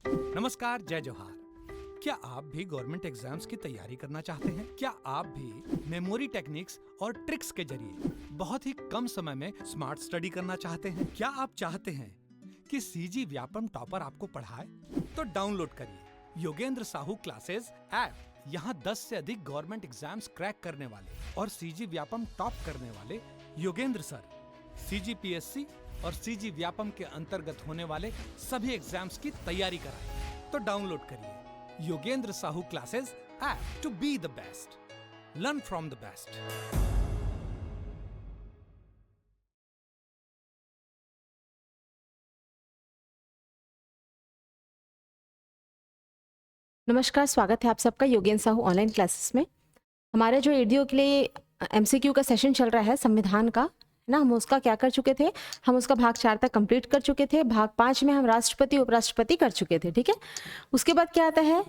नमस्कार, जय जोहार। क्या आप भी गवर्नमेंट एग्जाम्स की तैयारी करना चाहते हैं? क्या आप भी मेमोरी टेक्निक्स और ट्रिक्स के जरिए बहुत ही कम समय में स्मार्ट स्टडी करना चाहते हैं? क्या आप चाहते हैं कि सीजी व्यापम टॉपर आपको पढ़ाए? तो डाउनलोड करिए योगेंद्र साहू क्लासेस ऐप। यहाँ 10 से अधिक गवर्नमेंट एग्जाम्स क्रैक करने वाले और सीजी व्यापम टॉप करने वाले योगेंद्र सर सीजीपीएससी और सीजी व्यापम के अंतर्गत होने वाले सभी एग्जाम्स की तैयारी कराएं। तो डाउनलोड करिए Yogendra Sahu classes app to be the best, learn from the best. नमस्कार, स्वागत है आप सबका योगेंद्र साहू ऑनलाइन क्लासेस में। हमारे जो एडीओ के लिए एमसीक्यू का सेशन चल रहा है संविधान का, है ना, हम उसका क्या कर चुके थे, हम उसका भाग 4 तक कंप्लीट कर चुके थे। भाग 5 में हम राष्ट्रपति उपराष्ट्रपति कर चुके थे, ठीक है। उसके बाद क्या आता है,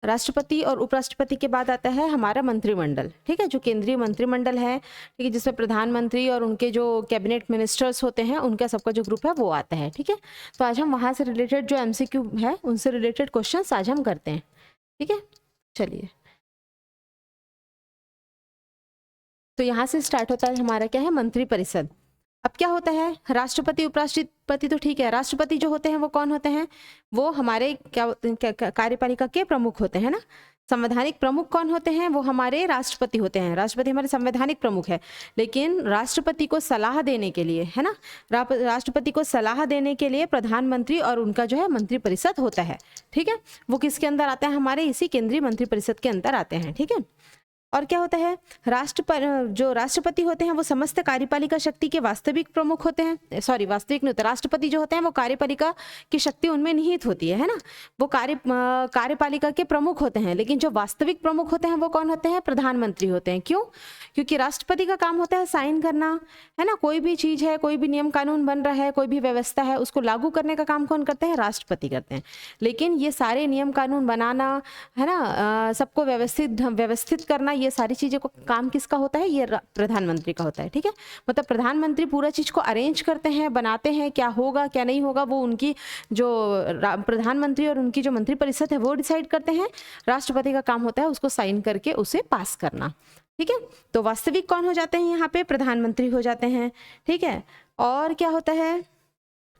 राष्ट्रपति और उपराष्ट्रपति के बाद आता है हमारा मंत्रिमंडल, ठीक है, जो केंद्रीय मंत्रिमंडल है, ठीक है, जिसमें प्रधानमंत्री और उनके जो कैबिनेट मिनिस्टर्स होते हैं उनका सबका जो ग्रुप है वो आता है, ठीक है। तो आज हम वहाँ से रिलेटेड जो एमसीक्यू है उनसे रिलेटेड क्वेश्चन आज हम करते हैं, ठीक है। चलिए, तो यहाँ से स्टार्ट होता है हमारा क्या है, मंत्रिपरिषद। अब क्या होता है, राष्ट्रपति उपराष्ट्रपति तो ठीक है, राष्ट्रपति जो होते हैं वो कौन होते हैं, वो हमारे कार्यपालिका के प्रमुख होते हैं ना। संवैधानिक प्रमुख कौन होते हैं, वो हमारे राष्ट्रपति होते हैं। राष्ट्रपति हमारे संवैधानिक प्रमुख है, लेकिन राष्ट्रपति को सलाह देने के लिए, है ना, राष्ट्रपति को सलाह देने के लिए प्रधानमंत्री और उनका जो है मंत्रिपरिषद होता है, ठीक है। वो किसके अंदर आता है, हमारे इसी केंद्रीय मंत्रिपरिषद के अंदर आते हैं, ठीक है। और क्या होता है, जो राष्ट्रपति होते हैं वो समस्त कार्यपालिका शक्ति के वास्तविक प्रमुख होते हैं। सॉरी, वास्तविक नहीं होता, राष्ट्रपति जो होते हैं वो कार्यपालिका की शक्ति उनमें निहित होती है ना। वो कार्यपालिका के प्रमुख होते हैं, लेकिन जो वास्तविक प्रमुख होते हैं वो कौन होते हैं, प्रधानमंत्री होते हैं। क्यों? क्योंकि राष्ट्रपति का काम होता है साइन करना, है ना। कोई भी चीज है, कोई भी नियम कानून बन रहा है, कोई भी व्यवस्था है, उसको लागू करने का काम कौन करते हैं, राष्ट्रपति करते हैं। लेकिन ये सारे नियम कानून बनाना, है ना, सबको व्यवस्थित करना, ये सारी चीजें को काम किसका होता है, ये प्रधानमंत्री का होता है, ठीक है। मतलब प्रधानमंत्री पूरा चीज को अरेंज करते हैं, बनाते हैं, क्या होगा क्या नहीं होगा वो उनकी जो प्रधानमंत्री और उनकी जो मंत्रिपरिषद है वो डिसाइड करते हैं। राष्ट्रपति का काम होता है उसको साइन करके उसे पास करना, ठीक है। तो वास्तविक कौन हो जाते हैं, यहाँ पे प्रधानमंत्री हो जाते हैं, ठीक है। और क्या होता है,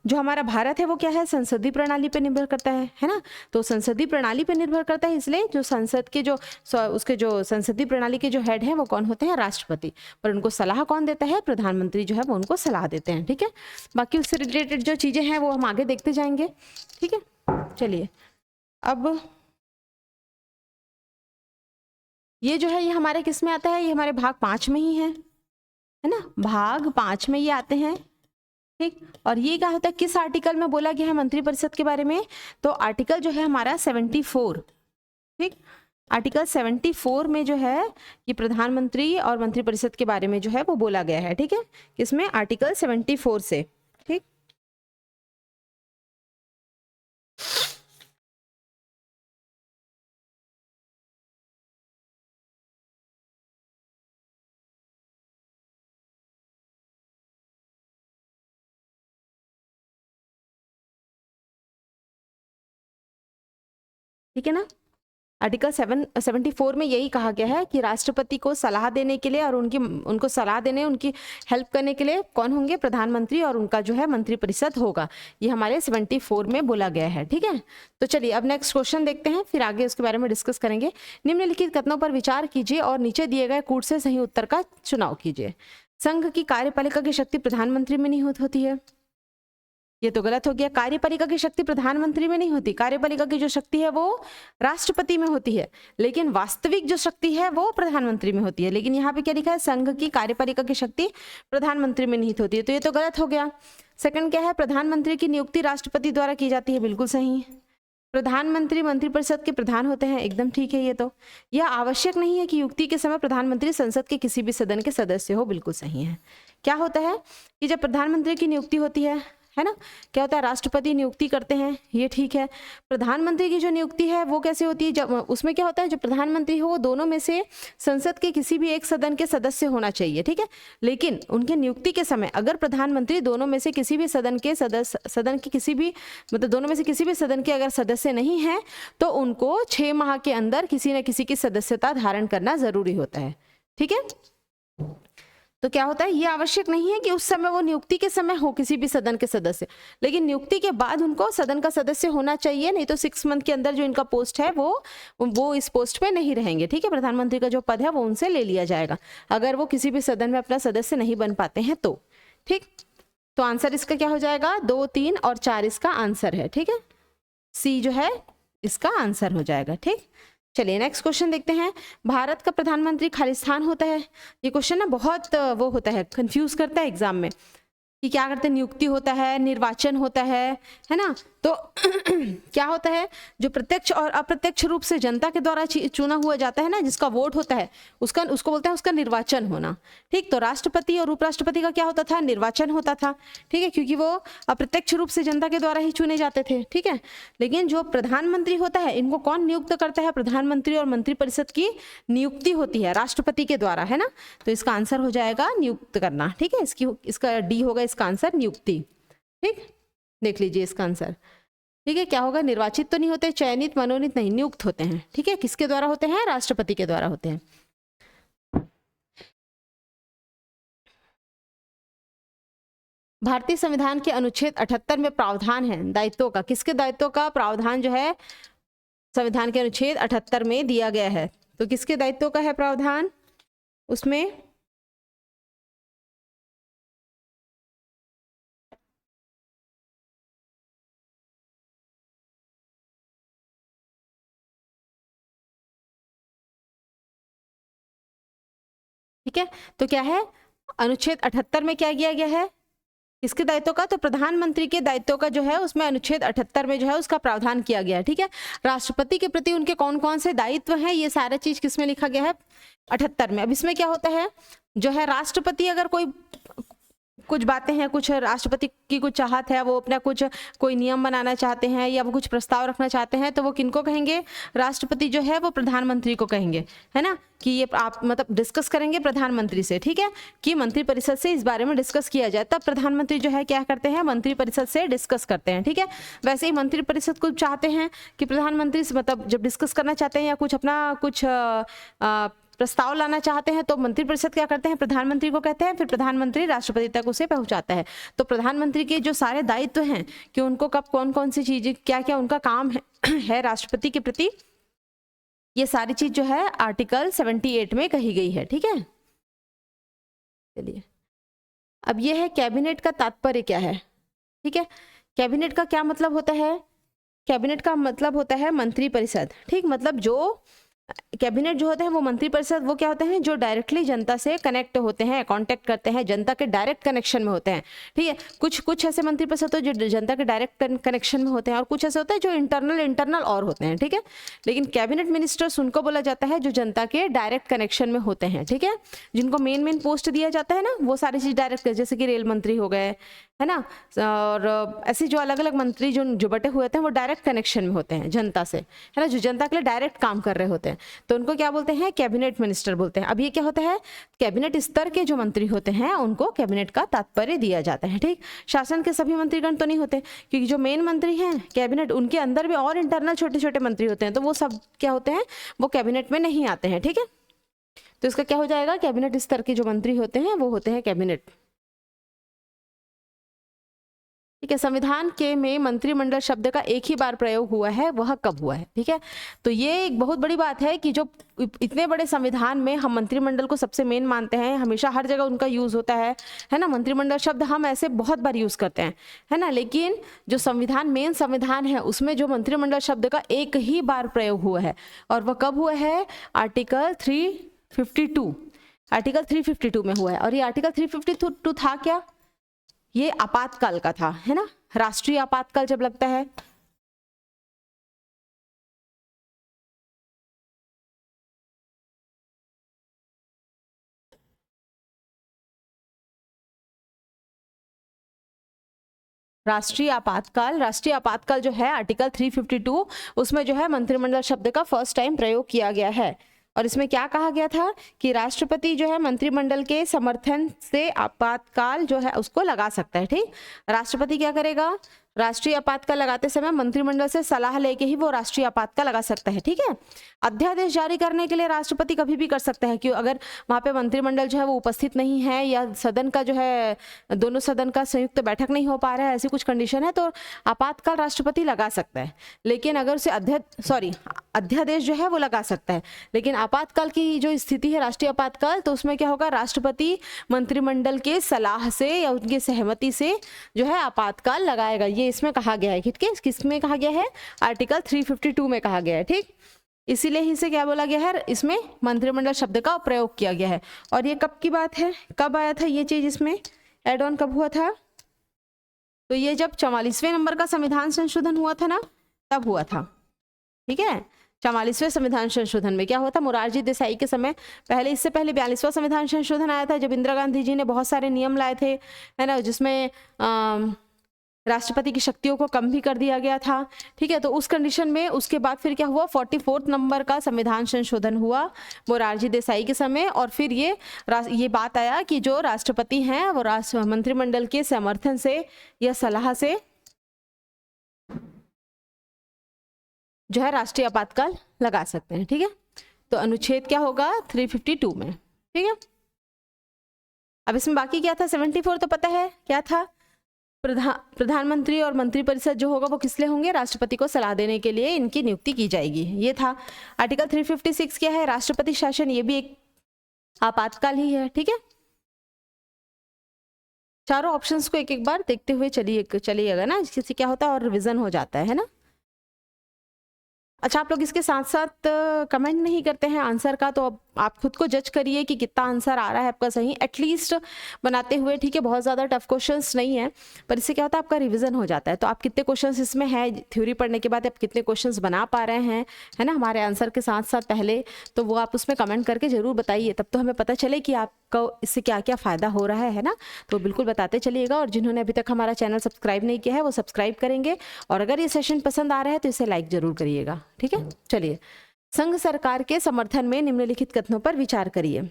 जो हमारा भारत है वो क्या है, संसदीय प्रणाली पे निर्भर करता है ना। तो संसदीय प्रणाली पे निर्भर करता है, इसलिए जो संसद के जो उसके जो संसदीय प्रणाली के जो हेड हैं वो कौन होते हैं, राष्ट्रपति। पर उनको सलाह कौन देता है, प्रधानमंत्री जो है वो उनको सलाह देते हैं, ठीक है। बाकी उससे रिलेटेड जो चीजें हैं वो हम आगे देखते जाएंगे, ठीक है। चलिए, अब ये जो है ये हमारे किस में आता है, ये हमारे भाग 5 में ही है ना। भाग 5 में ये आते हैं, ठीक। और ये क्या होता है, किस आर्टिकल में बोला गया है मंत्रिपरिषद के बारे में, तो आर्टिकल जो है हमारा 74, ठीक। आर्टिकल 74 में जो है ये प्रधानमंत्री और मंत्रिपरिषद के बारे में जो है वो बोला गया है, ठीक है। किसमें, आर्टिकल 74 से, ठीक। ठीक है ना। आर्टिकल 74 में यही कहा गया है कि राष्ट्रपति को सलाह देने के लिए और उनको सलाह देने, उनकी हेल्प करने के लिए कौन होंगे, प्रधानमंत्री और उनका जो है मंत्रिपरिषद होगा। ये हमारे 74 में बोला गया है, ठीक है। तो चलिए अब नेक्स्ट क्वेश्चन देखते हैं, फिर आगे उसके बारे में डिस्कस करेंगे। निम्नलिखित कथनों पर विचार कीजिए और नीचे दिए गए कूट से सही उत्तर का चुनाव कीजिए। संघ की कार्यपालिका की शक्ति प्रधानमंत्री में नहीं होती है, ये तो गलत हो गया। कार्यपालिका की शक्ति प्रधानमंत्री में नहीं होती, कार्यपालिका की जो शक्ति है वो राष्ट्रपति में होती है, लेकिन वास्तविक जो शक्ति है वो प्रधानमंत्री में होती है। लेकिन यहाँ पे क्या लिखा है, संघ की कार्यपालिका की शक्ति प्रधानमंत्री में निहित होती है, तो ये तो गलत हो गया। सेकंड क्या है, प्रधानमंत्री की नियुक्ति राष्ट्रपति द्वारा की जाती है, बिल्कुल सही। प्रधानमंत्री मंत्रिपरिषद के प्रधान होते हैं, एकदम ठीक है। ये तो यह आवश्यक नहीं है कि नियुक्ति के समय प्रधानमंत्री संसद के किसी भी सदन के सदस्य हो, बिल्कुल सही है। क्या होता है कि जब प्रधानमंत्री की नियुक्ति होती है है ना। क्या होता है, राष्ट्रपति नियुक्ति करते हैं, ये ठीक है। प्रधानमंत्री की जो नियुक्ति है वो कैसे होती है, जब उसमें क्या होता है, जो प्रधानमंत्री हो वो दोनों में से संसद के किसी भी एक सदन के सदस्य होना चाहिए, ठीक है। लेकिन उनके नियुक्ति के समय अगर प्रधानमंत्री दोनों में से किसी भी सदन के किसी भी मतलब दोनों में से किसी भी सदन के अगर सदस्य नहीं है तो उनको 6 माह के अंदर किसी न किसी की सदस्यता धारण करना जरूरी होता है, ठीक है। तो क्या होता है, ये आवश्यक नहीं है कि उस समय वो नियुक्ति के समय हो किसी भी सदन के सदस्य, लेकिन नियुक्ति के बाद उनको सदन का सदस्य होना चाहिए, नहीं तो 6 मंथ के अंदर जो इनका पोस्ट है वो इस पोस्ट पे नहीं रहेंगे, ठीक है। प्रधानमंत्री का जो पद है वो उनसे ले लिया जाएगा अगर वो किसी भी सदन में अपना सदस्य नहीं बन पाते हैं तो, ठीक। तो आंसर इसका क्या हो जाएगा, 2, 3 और 4 इसका आंसर है, ठीक है। सी जो है इसका आंसर हो जाएगा, ठीक। चलिए नेक्स्ट क्वेश्चन देखते हैं। भारत का प्रधानमंत्री खालिस्तान होता है। ये क्वेश्चन ना बहुत वो होता है, कंफ्यूज करता है एग्जाम में कि क्या करते हैं, नियुक्ति होता है, निर्वाचन होता है ना। तो क्या होता है, जो प्रत्यक्ष और अप्रत्यक्ष रूप से जनता के द्वारा चुना हुआ जाता है ना, जिसका वोट होता है उसको बोलते हैं उसका निर्वाचन होना, ठीक। तो राष्ट्रपति और उपराष्ट्रपति का क्या होता था, निर्वाचन होता था, ठीक है, क्योंकि वो अप्रत्यक्ष रूप से जनता के द्वारा ही चुने जाते थे, ठीक है। लेकिन जो प्रधानमंत्री होता है इनको कौन नियुक्त करता है, प्रधानमंत्री और मंत्रिपरिषद की नियुक्ति होती है राष्ट्रपति के द्वारा, है ना। तो इसका आंसर हो जाएगा नियुक्त करना, ठीक है। इसका डी होगा इसका आंसर, नियुक्ति, ठीक। देख लीजिए इसका आंसर, ठीक है। क्या होगा, निर्वाचित तो नहीं होते, चयनित मनोनीत नहीं, नियुक्त होते हैं, ठीक है। किसके द्वारा होते हैं, राष्ट्रपति के द्वारा होते हैं। भारतीय संविधान के अनुच्छेद 78 में प्रावधान है दायित्वों का, किसके दायित्वों का प्रावधान जो है संविधान के अनुच्छेद 78 में दिया गया है, तो किसके दायित्वों का है प्रावधान उसमें, ठीक है। तो क्या है, अनुच्छेद 78 में क्या किया गया है, किसके दायित्व का, तो प्रधानमंत्री के दायित्व का जो है उसमें अनुच्छेद 78 में जो है उसका प्रावधान किया गया है, ठीक है। राष्ट्रपति के प्रति उनके कौन कौन से दायित्व हैं ये सारा चीज किसमें लिखा गया है, 78 में। अब इसमें क्या होता है, जो है राष्ट्रपति अगर कुछ बातें हैं, कुछ राष्ट्रपति की कुछ चाहत है, वो अपना कुछ कोई नियम बनाना चाहते हैं या वो कुछ प्रस्ताव रखना चाहते हैं, तो वो किनको कहेंगे, राष्ट्रपति जो है वो प्रधानमंत्री को कहेंगे, है ना, कि ये आप मतलब डिस्कस करेंगे प्रधानमंत्री से, ठीक है, कि मंत्रिपरिषद से इस बारे में डिस्कस किया जाए। तब प्रधानमंत्री जो है क्या करते हैं, मंत्रिपरिषद से डिस्कस करते हैं, ठीक है। वैसे ही मंत्रिपरिषद को चाहते हैं कि प्रधानमंत्री से मतलब जब डिस्कस करना चाहते हैं या कुछ अपना कुछ प्रस्ताव लाना चाहते हैं तो मंत्रिपरिषद क्या करते हैं, प्रधानमंत्री को कहते हैं, फिर प्रधानमंत्री राष्ट्रपति तक उसे पहुंचाता है। तो प्रधानमंत्री के जो सारे दायित्व हैं कि उनको कब कौन कौन सी चीजें क्या क्या उनका काम है राष्ट्रपति के प्रति, ये सारी चीज जो है आर्टिकल 78 में कही गई है, ठीक है। चलिए अब ये है कैबिनेट का तात्पर्य क्या है, ठीक है। कैबिनेट का क्या मतलब होता है, कैबिनेट का मतलब होता है मंत्रिपरिषद, ठीक। मतलब जो कैबिनेट जो होते हैं वो मंत्रिपरिषद वो क्या होते हैं, जो डायरेक्टली जनता से कनेक्ट होते हैं, कांटेक्ट करते हैं, जनता के डायरेक्ट कनेक्शन में होते हैं, ठीक है। कुछ ऐसे मंत्रिपरिषद होते हैं जो जनता के डायरेक्ट कनेक्शन में होते हैं और कुछ ऐसे होते हैं जो इंटरनल और होते हैं, ठीक है। लेकिन कैबिनेट मिनिस्टर्स उनको बोला जाता है जो जनता के डायरेक्ट कनेक्शन में होते हैं, ठीक है। जिनको मेन पोस्ट दिया जाता है ना वो सारी चीज डायरेक्ट, जैसे कि रेल मंत्री हो गए, है ना, और ऐसे जो अलग अलग मंत्री जो बटे हुए थे वो डायरेक्ट कनेक्शन में होते हैं जनता से, है ना, जो जनता के लिए डायरेक्ट काम कर रहे होते हैं, तो उनको क्या बोलते हैं, कैबिनेट मिनिस्टर बोलते हैं। अब ये क्या होता है, कैबिनेट स्तर के जो मंत्री होते हैं उनको कैबिनेट का तात्पर्य दिया जाता है, ठीक। शासन के सभी मंत्रीगण तो नहीं होते, क्योंकि जो मेन मंत्री हैं कैबिनेट उनके अंदर भी और इंटरनल छोटे छोटे मंत्री होते हैं, तो वो सब क्या होते हैं, वो कैबिनेट में नहीं आते हैं, ठीक है। तो इसका क्या हो जाएगा, कैबिनेट स्तर के जो मंत्री होते हैं वो होते हैं कैबिनेट, ठीक है। संविधान के में मंत्रिमंडल शब्द का एक ही बार प्रयोग हुआ है, वह कब हुआ है, ठीक है। तो ये एक बहुत बड़ी बात है कि जो इतने बड़े संविधान में हम मंत्रिमंडल को सबसे मेन मानते हैं, हमेशा हर जगह उनका यूज होता है ना। मंत्रिमंडल शब्द हम ऐसे बहुत बार यूज करते हैं, है ना, लेकिन जो संविधान मेन संविधान है उसमें जो मंत्रिमंडल शब्द का एक ही बार प्रयोग हुआ है, और वह कब हुआ है, आर्टिकल 352 में हुआ है। और ये आर्टिकल 352 था क्या, ये आपातकाल का था, है ना, राष्ट्रीय आपातकाल जब लगता है, राष्ट्रीय आपातकाल जो है आर्टिकल 352, उसमें जो है मंत्रिमंडल शब्द का फर्स्ट टाइम प्रयोग किया गया है। और इसमें क्या कहा गया था कि राष्ट्रपति जो है मंत्रिमंडल के समर्थन से आपातकाल जो है उसको लगा सकता है। ठीक, राष्ट्रपति क्या करेगा, राष्ट्रीय आपातकाल लगाते समय मंत्रिमंडल से सलाह लेके ही वो राष्ट्रीय आपातकाल लगा सकता है। ठीक है, अध्यादेश जारी करने के लिए राष्ट्रपति कभी भी कर सकता है कि अगर वहां पे मंत्रिमंडल जो है वो उपस्थित नहीं है या सदन का जो है दोनों सदन का संयुक्त बैठक नहीं हो पा रहा है, ऐसी कुछ कंडीशन है तो आपातकाल राष्ट्रपति लगा सकता है। लेकिन अगर उसे अध्यादेश जो है वो लगा सकता है। लेकिन आपातकाल की जो स्थिति है राष्ट्रीय आपातकाल, तो उसमें क्या होगा, राष्ट्रपति मंत्रिमंडल के सलाह से या उनकी सहमति से जो है आपातकाल लगाएगा। ये इसमें कहा गया है। ठीक है, किसमें कहा गया है, आर्टिकल 352 में कहा गया है। ठीक, इसीलिए ही से क्या बोला गया है, इसमें मंत्रिमंडल शब्द का प्रयोग किया गया है। और ये कब की बात है, कब आया था ये चीज, इसमें एड ऑन कब हुआ था, तो ये जब 44वें नंबर का संविधान संशोधन हुआ था ना, तब हुआ था। ठीक है, 44वें संविधान संशोधन में क्या हुआ था, मोरारजी देसाई के समय, पहले इससे पहले 42वां संविधान संशोधन आया था जब इंदिरा गांधी जी ने बहुत सारे नियम लाए थे, है ना, जिसमें राष्ट्रपति की शक्तियों को कम भी कर दिया गया था। ठीक है, तो उस कंडीशन में उसके बाद फिर क्या हुआ, 44 नंबर का संविधान संशोधन हुआ मोरारजी देसाई के समय। और फिर ये बात आया कि जो राष्ट्रपति हैं वो मंत्रिमंडल के समर्थन से या सलाह से जो है राष्ट्रीय आपातकाल लगा सकते हैं। ठीक है, तो अनुच्छेद क्या होगा 352 में। ठीक है, अब इसमें बाकी क्या था, 74 तो पता है क्या था, प्रधानमंत्री और मंत्रिपरिषद जो होगा वो किस लिए होंगे, राष्ट्रपति को सलाह देने के लिए इनकी नियुक्ति की जाएगी, ये था। आर्टिकल 356 क्या है, राष्ट्रपति शासन, ये भी एक आपातकाल ही है। ठीक है, चारों ऑप्शंस को एक एक बार देखते हुए चलिएगा ना, जिससे क्या होता है और रिवीजन हो जाता है ना। अच्छा, आप लोग इसके साथ साथ कमेंट नहीं करते हैं आंसर का, तो अब आप खुद को जज करिए कि कितना आंसर आ रहा है आपका सही, एटलीस्ट बनाते हुए। ठीक है, बहुत ज़्यादा टफ क्वेश्चंस नहीं है, पर इससे क्या होता है आपका रिवीजन हो जाता है। तो आप कितने क्वेश्चंस इसमें है, थ्योरी पढ़ने के बाद आप कितने क्वेश्चंस बना पा रहे हैं, है ना, हमारे आंसर के साथ साथ पहले, तो वो आप उसमें कमेंट करके ज़रूर बताइए, तब तो हमें पता चले कि आपको इससे क्या क्या फ़ायदा हो रहा है ना। तो बिल्कुल बताते चलिएगा, और जिन्होंने अभी तक हमारा चैनल सब्सक्राइब नहीं किया है वो सब्सक्राइब करेंगे, और अगर ये सेशन पसंद आ रहा है तो इसे लाइक ज़रूर करिएगा। ठीक है, चलिए, संघ सरकार के समर्थन में निम्नलिखित कथनों पर विचार करिए।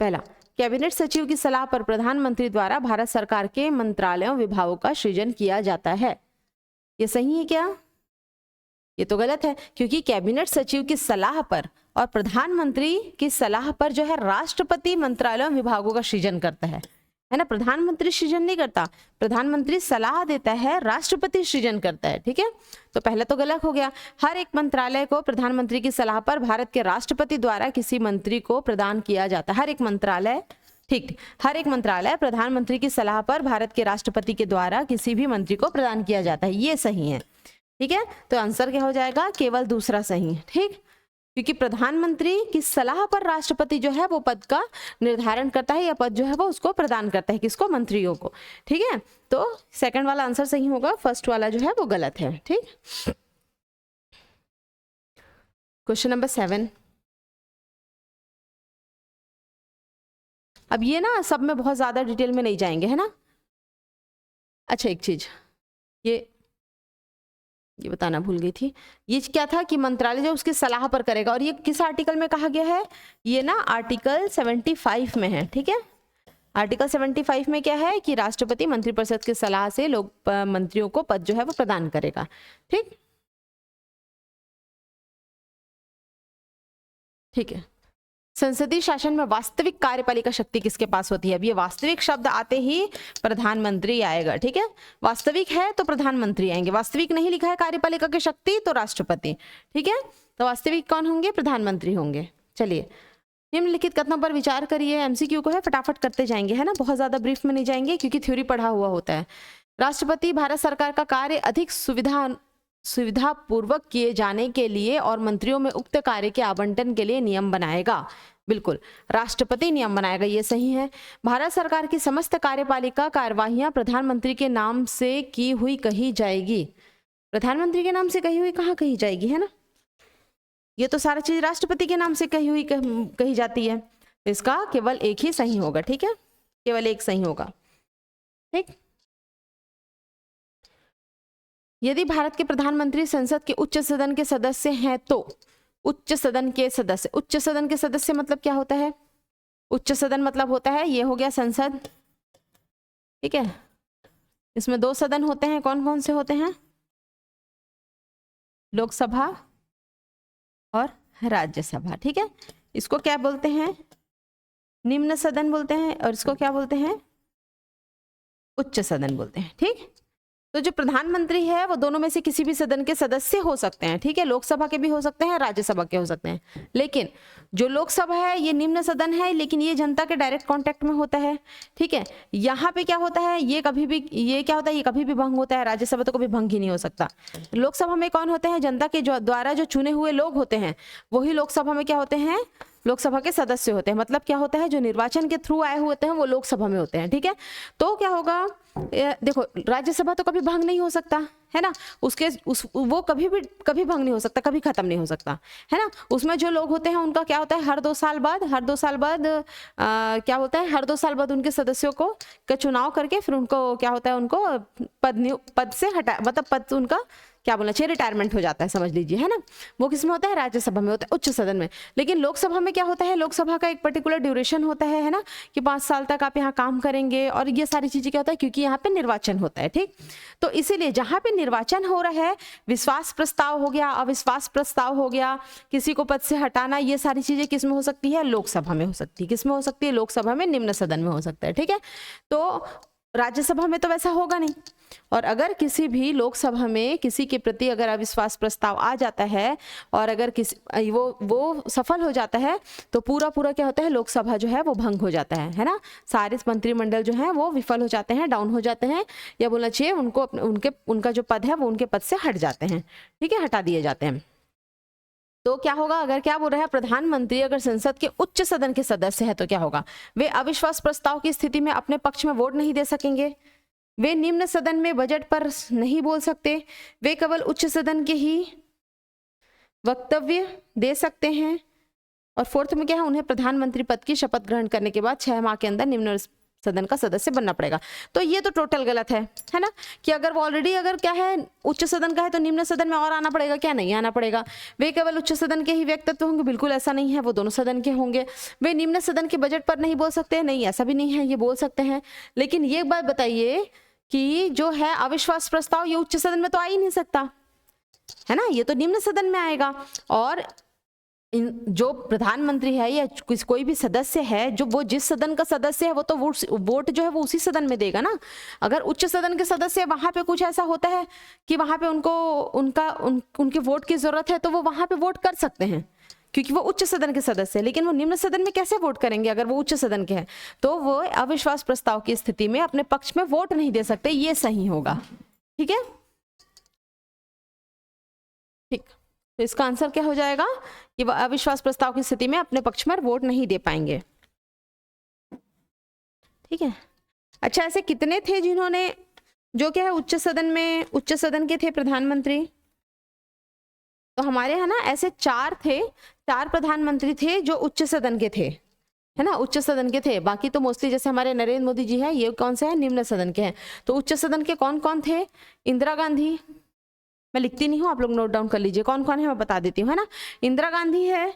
पहला, कैबिनेट सचिव की सलाह पर प्रधानमंत्री द्वारा भारत सरकार के मंत्रालयों विभागों का सृजन किया जाता है। ये सही है क्या, ये तो गलत है, क्योंकि कैबिनेट सचिव की सलाह पर और प्रधानमंत्री की सलाह पर जो है राष्ट्रपति मंत्रालयों विभागों का सृजन करता है ना, प्रधानमंत्री सृजन नहीं करता, प्रधानमंत्री सलाह देता है, राष्ट्रपति सृजन करता है। ठीक है, तो पहला तो गलत हो गया। हर एक मंत्रालय को प्रधानमंत्री की सलाह पर भारत के राष्ट्रपति द्वारा किसी मंत्री को प्रदान किया जाता है। हर एक मंत्रालय, ठीक, हर एक मंत्रालय प्रधानमंत्री की सलाह पर भारत के राष्ट्रपति के द्वारा किसी भी मंत्री को प्रदान किया जाता है, ये सही है। ठीक है, तो आंसर क्या हो जाएगा, केवल दूसरा सही है। ठीक, क्योंकि प्रधानमंत्री की सलाह पर राष्ट्रपति जो है वो पद का निर्धारण करता है, या पद जो है वो उसको प्रदान करता है, किसको, मंत्रियों को। ठीक है, तो सेकंड वाला आंसर सही होगा, फर्स्ट वाला जो है वो गलत है। ठीक, क्वेश्चन नंबर 7। अब ये ना सब में बहुत ज्यादा डिटेल में नहीं जाएंगे, है ना। अच्छा, एक चीज ये बताना भूल गई थी, ये क्या था कि मंत्रालय जो उसकी सलाह पर करेगा, और ये किस आर्टिकल में कहा गया है, ये ना आर्टिकल 75 में है। ठीक है, आर्टिकल 75 में क्या है कि राष्ट्रपति मंत्रिपरिषद की सलाह से लोग मंत्रियों को पद जो है वो प्रदान करेगा। ठीक, ठीक है, संसदीय शासन में वास्तविक कार्यपालिका शक्ति किसके पास होती है। अब ये वास्तविक शब्द आते ही प्रधानमंत्री आएगा। ठीक है, वास्तविक है तो प्रधानमंत्री आएंगे, वास्तविक नहीं लिखा है कार्यपालिका की शक्ति तो राष्ट्रपति। ठीक है, तो वास्तविक कौन होंगे, प्रधानमंत्री होंगे। चलिए, निम्नलिखित कथनों पर विचार करिए। एमसीक्यू को है, फटाफट करते जाएंगे, है ना, बहुत ज्यादा ब्रीफ में नहीं जाएंगे क्योंकि थ्योरी पढ़ा हुआ होता है। राष्ट्रपति भारत सरकार का कार्य अधिक सुविधा पूर्वक किए जाने के लिए और मंत्रियों में उक्त कार्य के आवंटन के लिए नियम बनाएगा। बिल्कुल, राष्ट्रपति नियम बनाएगा, ये सही है। भारत सरकार की समस्त कार्यपालिका कार्यवाहियां प्रधानमंत्री के नाम से की हुई कही जाएगी। प्रधानमंत्री के नाम से कही हुई कहाँ कही जाएगी, है ना, ये तो सारा चीज राष्ट्रपति के नाम से कही हुई कही जाती है। इसका केवल एक ही सही होगा। ठीक है, केवल एक सही होगा। ठीक, यदि भारत के प्रधानमंत्री संसद के उच्च सदन के सदस्य हैं तो उच्च सदन के सदस्य मतलब क्या होता है? उच्च सदन मतलब होता है, ये हो गया संसद, ठीक है। इसमें 2 सदन होते हैं, कौन कौन से होते हैं? लोकसभा और राज्यसभा, ठीक है। इसको क्या बोलते हैं? निम्न सदन बोलते हैं, और इसको क्या बोलते हैं? उच्च सदन बोलते हैं, ठीक। तो जो प्रधानमंत्री है वो दोनों में से किसी भी सदन के सदस्य हो सकते हैं, ठीक है। लोकसभा के भी हो सकते हैं, राज्यसभा के हो सकते हैं, लेकिन जो लोकसभा है ये निम्न सदन है, लेकिन ये जनता के डायरेक्ट कांटेक्ट में होता है, ठीक है। यहाँ पे क्या होता है, ये कभी भी, ये क्या होता है, ये कभी भी भंग होता है। राज्यसभा तो कभी भंग ही नहीं हो सकता। लोकसभा में कौन होते हैं? जनता के द्वारा जो चुने हुए लोग होते हैं, वही लोकसभा में क्या होते हैं? लोकसभा के सदस्य होते हैं। मतलब क्या होता है, जो निर्वाचन के थ्रू आए हुए होते हैं वो लोकसभा में होते हैं, ठीक है। तो क्या होगा, देखो राज्यसभा तो कभी भंग नहीं हो सकता है ना, वो कभी भंग नहीं हो सकता, कभी खत्म नहीं हो सकता है ना। उसमें जो लोग होते हैं उनका क्या होता है, हर 2 साल बाद क्या होता है, हर 2 साल बाद उनके सदस्यों का चुनाव करके फिर उनको क्या होता है, उनको पद से हटा, मतलब पद उनका क्या बोलना चाहिए, रिटायरमेंट हो जाता है, समझ लीजिए, है ना। वो किसमें होता है? राज्यसभा में होता है, उच्च सदन में। लेकिन लोकसभा में क्या होता है, लोकसभा का एक पर्टिकुलर ड्यूरेशन होता है ना, कि 5 साल तक आप यहाँ काम करेंगे, और ये सारी चीजें क्या होता है, क्योंकि यहाँ पे निर्वाचन होता है, ठीक। तो इसीलिए जहां पे निर्वाचन हो रहा है, विश्वास प्रस्ताव हो गया, अविश्वास प्रस्ताव हो गया, किसी को पद से हटाना, ये सारी चीजें किसमें हो सकती है? लोकसभा में हो सकती है। किसमें हो सकती है? लोकसभा में, निम्न सदन में हो सकता है, ठीक है। तो राज्यसभा में तो वैसा होगा नहीं। और अगर किसी भी लोकसभा में किसी के प्रति अगर अविश्वास प्रस्ताव आ जाता है, और अगर किसी वो सफल हो जाता है, तो पूरा क्या होता है, लोकसभा जो है वो भंग हो जाता है ना। सारे मंत्रिमंडल जो है वो विफल हो जाते हैं, डाउन हो जाते हैं, या बोलना चाहिए उनका जो पद है वो उनके पद से हट जाते हैं, ठीक है, हटा दिए जाते हैं। तो क्या होगा, अगर क्या बोल रहा है, प्रधानमंत्री अगर संसद के उच्च सदन के सदस्य है तो क्या होगा, वे अविश्वास प्रस्ताव की स्थिति में अपने पक्ष में वोट नहीं दे सकेंगे, वे निम्न सदन में बजट पर नहीं बोल सकते, वे केवल उच्च सदन के ही वक्तव्य दे सकते हैं। और 4th में क्या है, उन्हें प्रधानमंत्री पद की शपथ ग्रहण करने के बाद 6 माह के अंदर निम्न सदन का सदस्य बनना पड़ेगा। तो ये तो टोटल गलत है ना, कि अगर वो ऑलरेडी अगर क्या है उच्च सदन का है तो निम्न सदन में और आना पड़ेगा, क्या नहीं आना पड़ेगा। वे केवल उच्च सदन के ही व्यक्तित्व होंगे, बिल्कुल ऐसा नहीं है, वो दोनों सदन के होंगे। वे निम्न सदन के बजट पर नहीं बोल सकते, नहीं ऐसा भी नहीं है, ये बोल सकते हैं। लेकिन ये बात बताइए कि जो है अविश्वास प्रस्ताव, ये उच्च सदन में तो आ ही नहीं सकता है ना, ये तो निम्न सदन में आएगा। और जो प्रधानमंत्री है या कोई भी सदस्य है, जो वो जिस सदन का सदस्य है वो तो वोट जो है वो उसी सदन में देगा ना। अगर उच्च सदन के सदस्य वहां पे कुछ ऐसा होता है कि वहां पे उनके वोट की जरूरत है, तो वो वहां पे वोट कर सकते हैं, क्योंकि वो उच्च सदन के सदस्य है। लेकिन वो निम्न सदन में कैसे वोट करेंगे अगर वो उच्च सदन के हैं? तो वो अविश्वास प्रस्ताव की स्थिति में अपने पक्ष में वोट नहीं दे सकते, ये सही होगा, ठीक है। ठीक, तो इसका आंसर क्या हो जाएगा कि वह अविश्वास प्रस्ताव की स्थिति में अपने पक्ष में वोट नहीं दे पाएंगे, ठीक है। अच्छा, ऐसे कितने थे जिन्होंने जो क्या है उच्च सदन के थे प्रधानमंत्री? तो हमारे यहाँ ना ऐसे 4 थे, 4 प्रधानमंत्री थे जो उच्च सदन के थे, है ना, उच्च सदन के थे। बाकी तो मोस्टली जैसे हमारे नरेंद्र मोदी जी हैं, ये कौन से हैं, निम्न सदन के हैं। तो उच्च सदन के कौन कौन थे? इंदिरा गांधी, मैं लिखती नहीं हूँ, आप लोग नोट डाउन कर लीजिए कौन कौन है, मैं बता देती हूँ, है ना। इंदिरा गांधी है,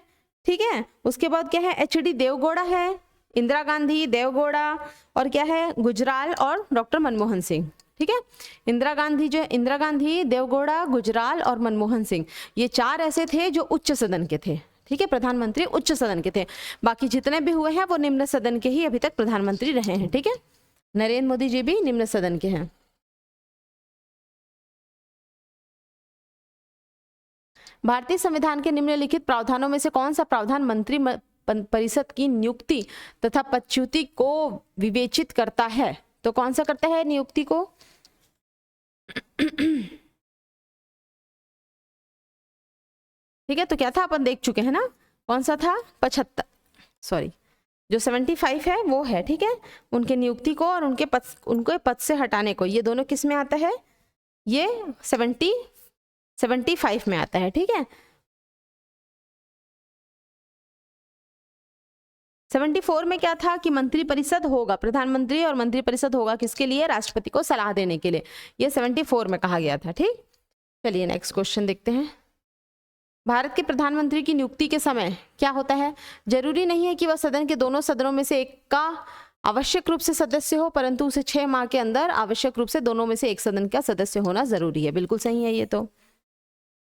ठीक है। उसके बाद क्या है, HD देवगौड़ा है, इंदिरा गांधी, देवगौड़ा, और क्या है, गुजराल और डॉक्टर मनमोहन सिंह, ठीक है। इंदिरा गांधी, देवगौड़ा, गुजराल और मनमोहन सिंह, ये 4 ऐसे थे जो उच्च सदन के थे, ठीक है। प्रधानमंत्री उच्च सदन के थे। बाकी जितने भी हुए हैं वो निम्न सदन के ही अभी तक प्रधानमंत्री रहे हैं, ठीक है। नरेंद्र मोदी जी भी निम्न सदन के हैं। भारतीय संविधान के निम्नलिखित प्रावधानों में से कौन सा प्रावधान मंत्री परिषद की नियुक्ति तथा पदच्युति को विवेचित करता है? तो कौन सा करता है नियुक्ति को? ठीक है, तो क्या था, अपन देख चुके हैं ना, कौन सा था, 75, सॉरी, जो 75 है वो है, ठीक है। उनके नियुक्ति को और उनके पद से हटाने को, ये दोनों किस में आता है? ये 75 में आता है, ठीक है। 74 में क्या था कि मंत्री परिषद होगा, प्रधानमंत्री और मंत्री परिषद होगा किसके लिए? राष्ट्रपति को सलाह देने के लिए। ये 74 में कहा गया था, ठीक। चलिए नेक्स्ट क्वेश्चन देखते हैं। भारत के प्रधानमंत्री की नियुक्ति के समय क्या होता है? जरूरी नहीं है कि वह सदन के दोनों सदनों में से एक का आवश्यक रूप से सदस्य हो, परंतु उसे 6 माह के अंदर आवश्यक रूप से दोनों में से एक सदन का सदस्य होना जरूरी है। बिल्कुल सही है ये तो,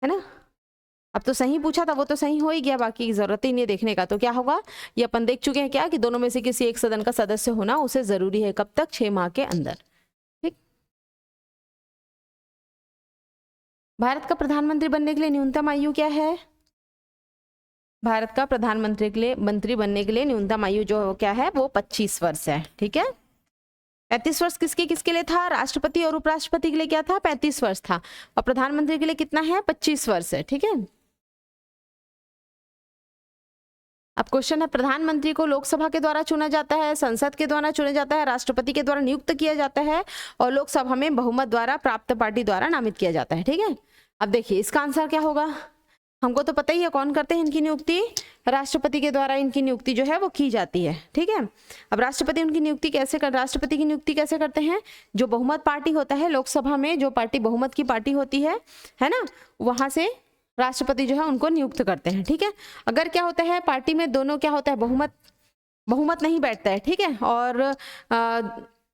है ना। अब तो सही पूछा था, वो तो सही हो ही गया, बाकी की जरूरत ही नहीं है देखने का। तो क्या होगा, ये अपन देख चुके हैं क्या कि दोनों में से किसी एक सदन का सदस्य होना उसे जरूरी है। कब तक? 6 माह के अंदर। ठीक। भारत का प्रधानमंत्री बनने के लिए न्यूनतम आयु क्या है? भारत का प्रधानमंत्री के लिए मंत्री बनने के लिए न्यूनतम आयु जो क्या है वो 25 वर्ष है। ठीक है। 35 वर्ष किसके किसके लिए था? राष्ट्रपति और उपराष्ट्रपति के लिए क्या था? 35 वर्ष था। और प्रधानमंत्री के लिए कितना है? 25 वर्ष है। ठीक है। अब क्वेश्चन है, प्रधानमंत्री को लोकसभा के द्वारा चुना जाता है, संसद के द्वारा चुना जाता है, राष्ट्रपति के द्वारा नियुक्त किया जाता है, और लोकसभा में बहुमत द्वारा प्राप्त पार्टी द्वारा नामित किया जाता है। ठीक है। अब देखिए इसका आंसर क्या होगा। हमको तो पता ही है कौन करते हैं इनकी नियुक्ति, राष्ट्रपति के द्वारा इनकी नियुक्ति जो है वो की जाती है। ठीक है। अब राष्ट्रपति की नियुक्ति कैसे करते हैं? जो बहुमत पार्टी होता है लोकसभा में, जो पार्टी बहुमत की पार्टी होती है ना, वहां से राष्ट्रपति जो है उनको नियुक्त करते हैं। ठीक है। अगर क्या होता है पार्टी में दोनों क्या होता है, बहुमत नहीं बैठता है। ठीक है। और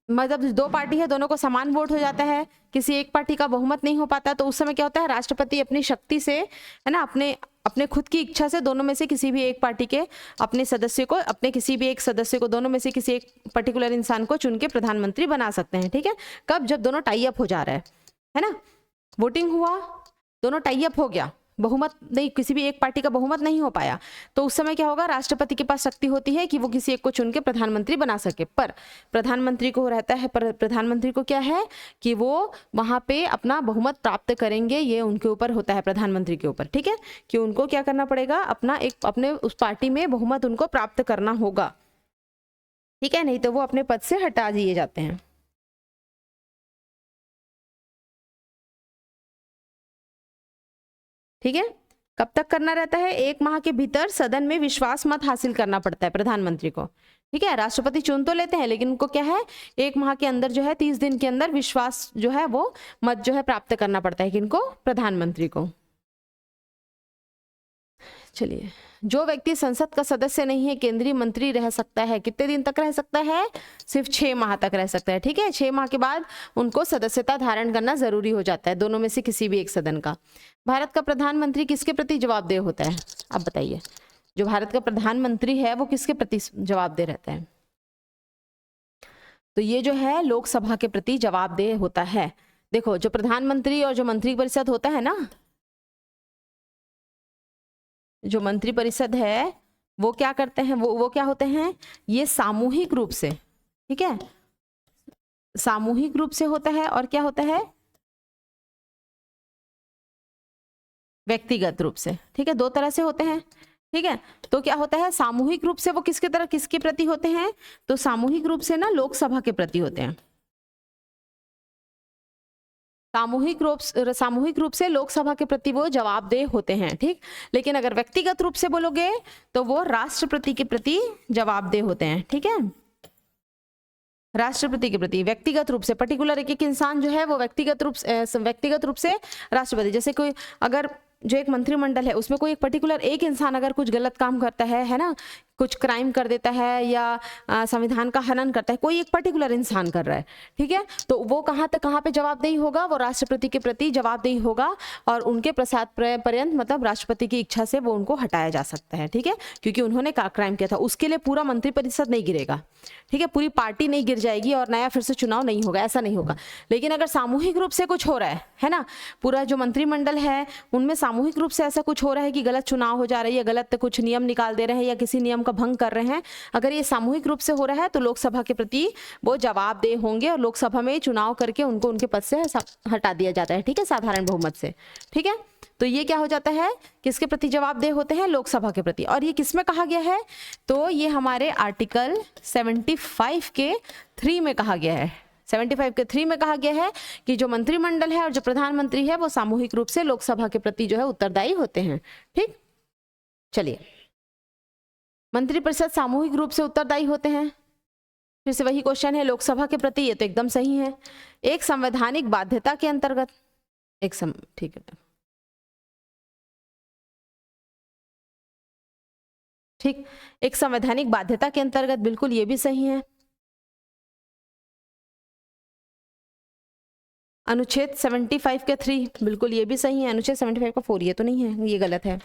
मतलब 2 पार्टी है, दोनों को समान वोट हो जाता है, किसी एक पार्टी का बहुमत नहीं हो पाता, तो उस समय क्या होता है, राष्ट्रपति अपनी शक्ति से, है ना, अपने खुद की इच्छा से दोनों में से किसी भी एक पार्टी के अपने किसी भी एक सदस्य को दोनों में से किसी एक पर्टिकुलर इंसान को चुन के प्रधानमंत्री बना सकते हैं। ठीक है। कब? जब दोनों टाई अप हो जा रहा है ना, वोटिंग हुआ, दोनों टाई अप हो गया, बहुमत नहीं, किसी भी एक पार्टी का बहुमत नहीं हो पाया, तो उस समय क्या होगा, राष्ट्रपति के पास शक्ति होती है कि वो किसी एक को चुन के प्रधानमंत्री बना सके। पर प्रधानमंत्री को क्या है कि वो वहां पे अपना बहुमत प्राप्त करेंगे, ये उनके ऊपर होता है, प्रधानमंत्री के ऊपर। ठीक है। कि उनको क्या करना पड़ेगा, अपने उस पार्टी में बहुमत उनको प्राप्त करना होगा। ठीक है। नहीं तो वो अपने पद से हटा दिए जाते हैं। ठीक है। कब तक करना रहता है? 1 माह के भीतर सदन में विश्वास मत हासिल करना पड़ता है प्रधानमंत्री को। ठीक है। राष्ट्रपति चुन तो लेते हैं, लेकिन उनको क्या है, 1 माह के अंदर जो है 30 दिन के अंदर विश्वास जो है वो मत जो है प्राप्त करना पड़ता है किनको? प्रधानमंत्री को। चलिए, जो व्यक्ति संसद का सदस्य नहीं है केंद्रीय मंत्री रह सकता है। कितने दिन तक रह सकता है? सिर्फ 6 माह तक रह सकता है। ठीक है। 6 माह के बाद उनको सदस्यता धारण करना जरूरी हो जाता है, दोनों में से किसी भी एक सदन का। भारत का प्रधानमंत्री किसके प्रति जवाबदेह होता है? अब बताइए, जो भारत का प्रधानमंत्री है वो किसके प्रति जवाबदेह रहता है? तो ये जो है लोकसभा के प्रति जवाबदेह होता है। देखो, जो प्रधानमंत्री और जो मंत्रिपरिषद होता है ना, जो मंत्रिपरिषद है वो क्या करते हैं, वो क्या होते हैं, ये सामूहिक रूप से, ठीक है, सामूहिक रूप से होता है। और क्या होता है? व्यक्तिगत रूप से। ठीक है। 2 तरह से होते हैं। ठीक है। तो क्या होता है, सामूहिक रूप से वो किसके प्रति होते हैं? तो सामूहिक रूप से ना लोकसभा के प्रति होते हैं। सामूहिक रूप से लोकसभा के प्रति वो जवाबदेह होते हैं। ठीक। लेकिन अगर व्यक्तिगत रूप से बोलोगे तो वो राष्ट्रपति के प्रति जवाबदेह होते हैं। ठीक है। राष्ट्रपति के प्रति व्यक्तिगत रूप से, पर्टिकुलर एक इंसान जो है वो व्यक्तिगत रूप से राष्ट्रपति, जैसे कोई अगर जो एक मंत्रिमंडल है उसमें कोई एक पर्टिकुलर एक इंसान अगर कुछ गलत काम करता है ना, कुछ क्राइम कर देता है या संविधान का हनन करता है, कोई एक पर्टिकुलर इंसान कर रहा है। ठीक है। तो वो कहाँ पे जवाबदेही होगा? वो राष्ट्रपति के प्रति जवाबदेही होगा, और उनके प्रसाद पर्यंत, मतलब राष्ट्रपति की इच्छा से वो उनको हटाया जा सकता है। ठीक है। क्योंकि उन्होंने क्राइम किया था, उसके लिए पूरा मंत्रिपरिषद नहीं गिरेगा। ठीक है। पूरी पार्टी नहीं गिर जाएगी और नया फिर से चुनाव नहीं होगा, ऐसा नहीं होगा। लेकिन अगर सामूहिक रूप से कुछ हो रहा है ना, पूरा जो मंत्रिमंडल है उनमें सामूहिक रूप से ऐसा कुछ हो रहा है कि गलत चुनाव हो जा रही है, गलत कुछ नियम निकाल दे रहे हैं या किसी नियम का भंग कर रहे हैं, अगर ये सामूहिक रूप से हो रहा है तो लोकसभा के प्रति वो जवाबदेह होंगे और लोकसभा में चुनाव करके उनको उनके पद से हटा दिया जाता है। ठीक है। साधारण बहुमत से। ठीक है। तो ये क्या हो जाता है, किसके प्रति जवाबदेह होते हैं? लोकसभा के प्रति। और ये किसमें कहा गया है? तो ये हमारे आर्टिकल 75 के 3 में कहा गया है। 75 के 3 में कहा गया है कि जो मंत्रिमंडल है और जो प्रधानमंत्री है वो सामूहिक रूप से लोकसभा के प्रति जो है उत्तरदायी होते हैं। ठीक। चलिए, मंत्रिपरिषद सामूहिक रूप से उत्तरदायी होते हैं। फिर से वही क्वेश्चन है, लोकसभा के प्रति, ये तो एकदम सही है। एक संवैधानिक बाध्यता के अंतर्गत, ठीक है, ठीक, एक संवैधानिक बाध्यता के अंतर्गत, बिल्कुल ये भी सही है। अनुच्छेद 75 के 3, बिल्कुल ये भी सही है। अनुच्छेद 75 का 4 ये तो नहीं है, ये गलत है।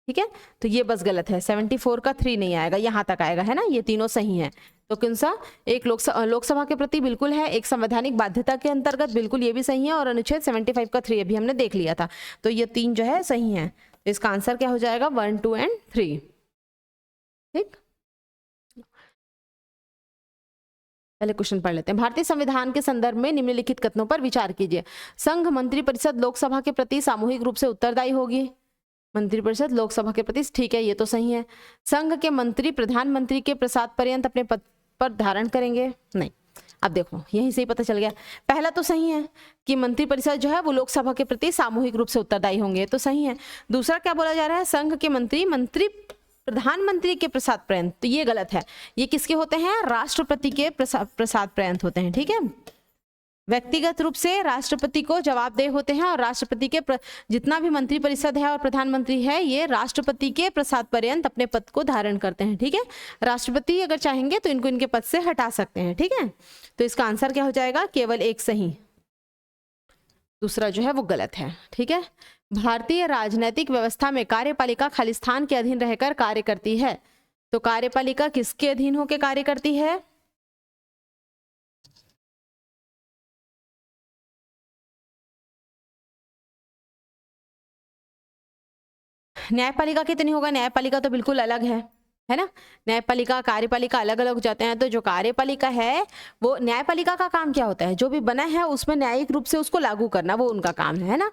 ठीक है, तो ये बस गलत है, 74 का 3 नहीं आएगा, यहाँ तक आएगा, है ना, ये तीनों सही है। तो कौन सा, एक लोकसभा के प्रति बिल्कुल है, एक संवैधानिक बाध्यता के अंतर्गत बिल्कुल ये भी सही है, और अनुच्छेद 75 का 3 अभी हमने देख लिया था। तो ये 3 जो है सही है। तो इसका आंसर क्या हो जाएगा, 1, 2 एंड 3। ठीक, पहले क्वेश्चन पढ़ लेते हैं। भारतीय संविधान के संदर्भ में निम्नलिखित कथनों पर विचार कीजिए। संघ मंत्री परिषद लोकसभा के प्रति सामूहिक रूप से उत्तरदायी होगी। मंत्री परिषद लोकसभा के प्रति, ठीक है, ये तो सही है। संघ के मंत्री प्रधानमंत्री के प्रसाद पर्यंत अपने पद पर धारण करेंगे, नहीं। अब देखो यहीं से ही पता चल गया, पहला तो सही है कि मंत्री परिषद जो है वो लोकसभा के प्रति सामूहिक रूप से उत्तरदायी होंगे, तो सही है। दूसरा क्या बोला जा रहा है, संघ के मंत्री प्रधानमंत्री के प्रसाद पर्यंत, तो ये गलत है। ये किसके होते हैं, राष्ट्रपति के प्रसाद पर्यंत होते हैं। ठीक है, व्यक्तिगत रूप से राष्ट्रपति को जवाबदेह होते हैं, और राष्ट्रपति के जितना भी मंत्री परिषद है और प्रधानमंत्री है, ये राष्ट्रपति के प्रसाद पर्यंत अपने पद को धारण करते हैं। ठीक है, राष्ट्रपति अगर चाहेंगे तो इनको इनके पद से हटा सकते हैं। ठीक है, तो इसका आंसर क्या हो जाएगा, केवल एक सही, दूसरा जो है वो गलत है। ठीक है, भारतीय राजनीतिक व्यवस्था में कार्यपालिका खालिस्तान के अधीन रहकर कार्य करती है। तो कार्यपालिका किसके अधीन होकर कार्य करती है, न्यायपालिका कितनी होगा, न्यायपालिका तो बिल्कुल अलग है ना, न्यायपालिका कार्यपालिका अलग अलग हो जाते हैं। तो जो कार्यपालिका है वो, न्यायपालिका का काम क्या होता है, जो भी बना है उसमें न्यायिक रूप से उसको लागू करना, वो उनका काम है ना,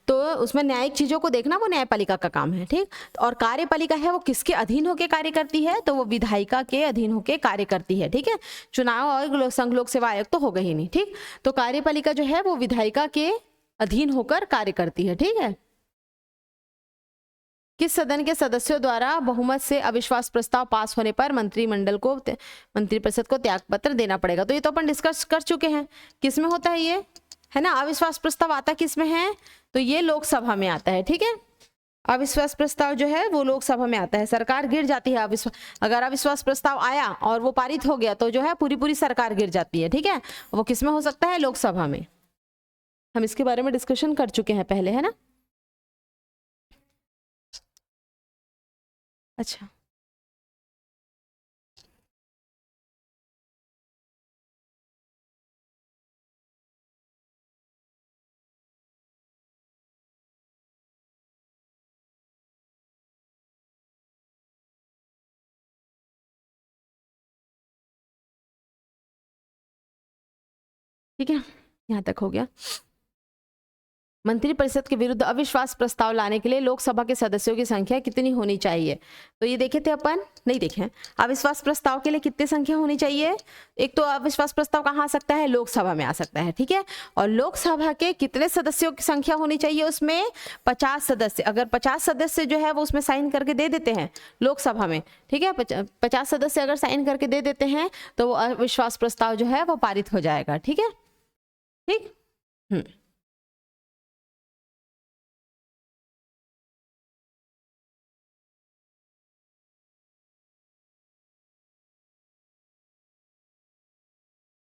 तो उसमें न्यायिक चीजों को देखना वो न्यायपालिका का काम है। ठीक, और कार्यपालिका है वो किसके अधीन होकर कार्य करती है, तो वो विधायिका के अधीन होकर कार्य करती है। ठीक है, चुनाव आयोग, संघ लोक सेवा आयोग तो होगा ही नहीं। ठीक, तो कार्यपालिका जो है वो विधायिका के अधीन होकर कार्य करती है। ठीक है, किस सदन के सदस्यों द्वारा बहुमत से अविश्वास प्रस्ताव पास होने पर मंत्रिपरिषद को त्यागपत्र देना पड़ेगा। तो ये तो अपन डिस्कस कर चुके हैं, किस में होता है ये, है ना, अविश्वास प्रस्ताव आता किस में है, तो ये लोकसभा में आता है। ठीक है, अविश्वास प्रस्ताव जो है वो लोकसभा में आता है, सरकार गिर जाती है। अगर अविश्वास प्रस्ताव आया और वो पारित हो गया तो जो है पूरी सरकार गिर जाती है। ठीक है, वो किस में हो सकता है, लोकसभा में। हम इसके बारे में डिस्कशन कर चुके हैं पहले, है ना। अच्छा, ठीक है, यहाँ तक हो गया। मंत्रिपरिषद के विरुद्ध अविश्वास प्रस्ताव लाने के लिए लोकसभा के सदस्यों की संख्या कितनी होनी चाहिए, तो ये देखे थे अपन, नहीं देखे। अविश्वास प्रस्ताव के लिए कितनी संख्या होनी चाहिए, एक तो अविश्वास प्रस्ताव कहाँ आ सकता है, लोकसभा में आ सकता है। ठीक है, और लोकसभा के कितने सदस्यों की संख्या होनी चाहिए, उसमें 50 सदस्य। अगर 50 सदस्य जो है वो उसमें साइन करके दे देते हैं लोकसभा में, ठीक है, 50 सदस्य अगर साइन करके दे देते हैं तो वो अविश्वास प्रस्ताव जो है वो पारित हो जाएगा। ठीक है, ठीक,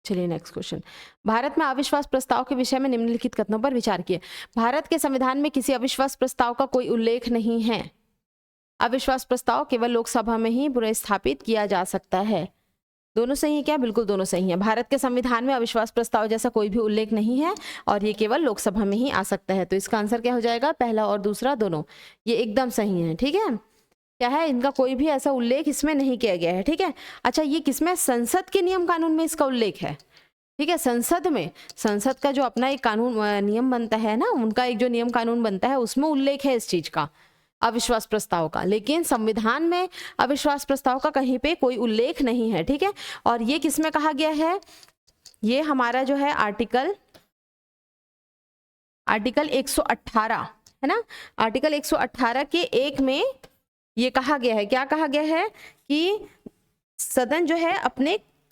चलिए नेक्स्ट क्वेश्चन। भारत में अविश्वास प्रस्ताव के विषय में निम्नलिखित कथनों पर विचार किए। भारत के संविधान में किसी अविश्वास प्रस्ताव का कोई उल्लेख नहीं है। अविश्वास प्रस्ताव केवल लोकसभा में ही पुनर्स्थापित किया जा सकता है। दोनों सही है क्या, बिल्कुल दोनों सही है। भारत के संविधान में अविश्वास प्रस्ताव जैसा कोई भी उल्लेख नहीं है और ये केवल लोकसभा में ही आ सकता है। तो इसका आंसर क्या हो जाएगा, पहला और दूसरा दोनों, ये एकदम सही है। ठीक है, क्या है, इनका कोई भी ऐसा उल्लेख इसमें नहीं किया गया है। ठीक है, अच्छा ये किसमें, संसद के नियम कानून में इसका उल्लेख है। ठीक है, संसद में, संसद का जो अपना एक कानून नियम बनता है ना, उनका एक जो नियम कानून बनता है उसमें उल्लेख है इस चीज का, अविश्वास प्रस्ताव का। लेकिन संविधान में अविश्वास प्रस्ताव का कहीं पे कोई उल्लेख नहीं है। ठीक है, और ये किसमें कहा गया है, ये हमारा जो है आर्टिकल 118 है ना, आर्टिकल 118 के 1 में ये कहा गया है, क्या कहा गया है कि सदन जो है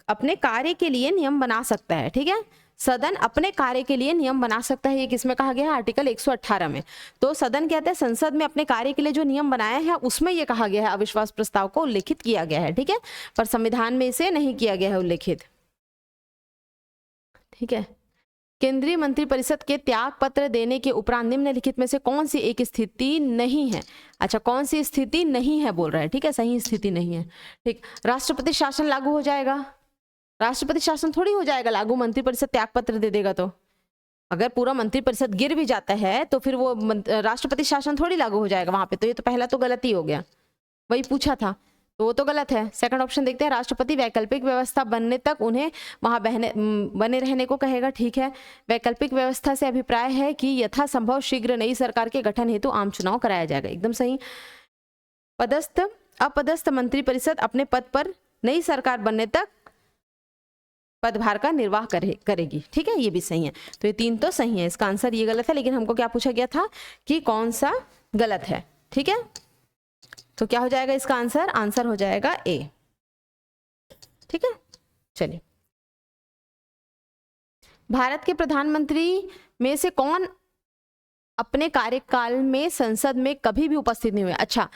अपने कार्य के लिए नियम बना सकता है। ठीक है, सदन अपने कार्य के लिए नियम बना सकता है, ये किसमें कहा गया है, आर्टिकल 118 में। तो सदन कहते हैं संसद में अपने कार्य के लिए जो नियम बनाया है उसमें ये कहा गया है, अविश्वास प्रस्ताव को उल्लेखित किया गया है, ठीक है, पर संविधान में इसे नहीं किया गया है उल्लेखित, ठीक है। केंद्रीय मंत्रिपरिषद के त्याग पत्र देने के उपरांत निम्नलिखित में से कौन सी एक स्थिति नहीं है। अच्छा, कौन सी स्थिति नहीं है बोल रहा है, ठीक है, सही स्थिति नहीं है, ठीक। राष्ट्रपति शासन लागू हो जाएगा, राष्ट्रपति शासन थोड़ी हो जाएगा लागू, मंत्रिपरिषद त्याग पत्र दे देगा तो। अगर पूरा मंत्रिपरिषद गिर भी जाता है तो फिर वो राष्ट्रपति शासन थोड़ी लागू हो जाएगा वहां पे, तो ये तो पहला तो गलती हो गया, वही पूछा था तो वो तो गलत है। सेकंड ऑप्शन देखते हैं, राष्ट्रपति वैकल्पिक व्यवस्था बनने तक उन्हें वहां बने रहने को कहेगा, ठीक है। वैकल्पिक व्यवस्था से अभिप्राय है कि यथासंभव शीघ्र नई सरकार के गठन हेतु आम चुनाव कराया जाएगा, एकदम सही। अपदस्थ मंत्रिपरिषद अपने पद पर नई सरकार बनने तक पदभार का निर्वाह करेगी, ठीक है, ये भी सही है। तो ये 3 तो सही है, इसका आंसर ये गलत है, लेकिन हमको क्या पूछा गया था कि कौन सा गलत है, ठीक है। तो क्या हो जाएगा इसका आंसर, आंसर हो जाएगा ए, ठीक है। चलिए, भारत के प्रधानमंत्री में से कौन अपने कार्यकाल में संसद में कभी भी उपस्थित नहीं हुए। अच्छा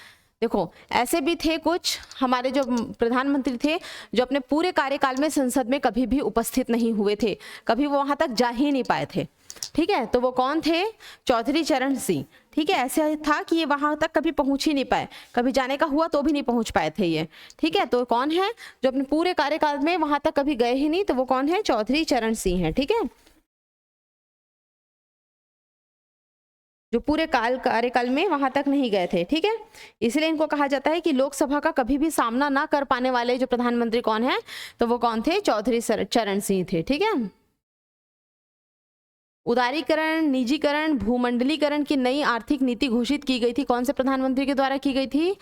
देखो, ऐसे भी थे कुछ हमारे जो प्रधानमंत्री थे जो अपने पूरे कार्यकाल में संसद में कभी भी उपस्थित नहीं हुए थे, कभी वो वहां तक जा ही नहीं पाए थे, ठीक है। तो वो कौन थे, चौधरी चरण सिंह, ठीक है। ऐसे था कि ये वहां तक कभी पहुंच ही नहीं पाए, कभी जाने का हुआ तो भी नहीं पहुंच पाए थे ये, ठीक है। तो कौन है जो अपने पूरे कार्यकाल में वहां तक कभी गए ही नहीं, तो वो कौन है, चौधरी चरण सिंह है, ठीक है, जो पूरे कार्यकाल में वहां तक नहीं गए थे, ठीक है। इसलिए इनको कहा जाता है कि लोकसभा का कभी भी सामना ना कर पाने वाले जो प्रधानमंत्री कौन है, तो वो कौन थे, चौधरी चरण सिंह थे, ठीक है। उदारीकरण, निजीकरण, भूमंडलीकरण की नई आर्थिक नीति घोषित की गई थी, कौन से प्रधानमंत्री के द्वारा की गई थी,